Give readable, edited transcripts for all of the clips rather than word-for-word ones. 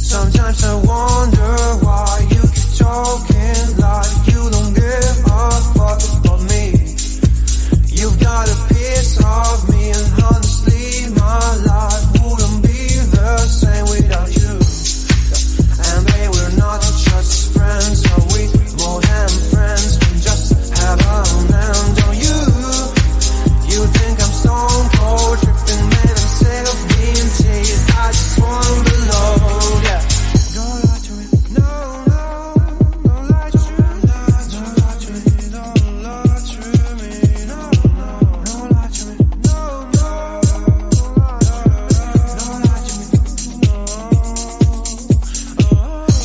Sometimes I wonder why you keep talking like you don't give a fuck about me. You've got a piece of me, and honestly my life wouldn't be the same without you. And babe, we're not just friends, are we more than friends? Can just have a hand on you. You think I'm stone cold tripping, man, I'm sick of being teased. I just want below, yeah. Don't lie to me, no, no, don't lie to me, don't lie to me, don't lie to me, no, no, don't lie to me, no, no, don't lie to me, no.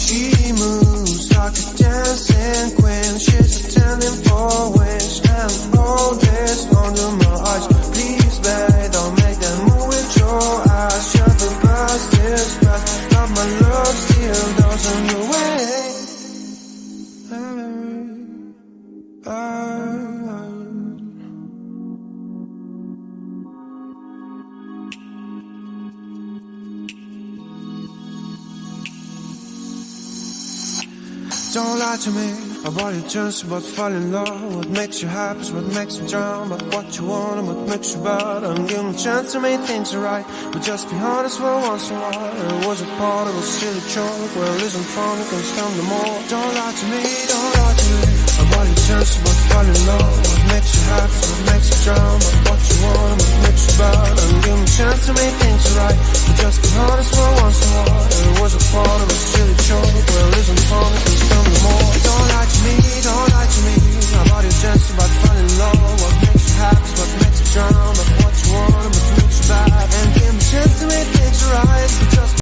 She moves like a dancing queen, she's attending for wings, and all this under my eyes. Please, babe, don't make that move with your eyes. Shut the past is past, but my love still doesn't go away. Don't lie to me about your chance, about falling in love. What makes you happy is what makes you drown. But what you want and what makes you bad. I'm giving a chance to make things right, but just be honest for once in a while. It was a part of a silly joke. Well, it isn't fun, it can stand no more. Don't lie to me, don't lie to me about your chance, about falling in love. What makes you happy is what makes you drown. But what you want and what makes you bad. I'm giving a chance to make things right, but just be honest for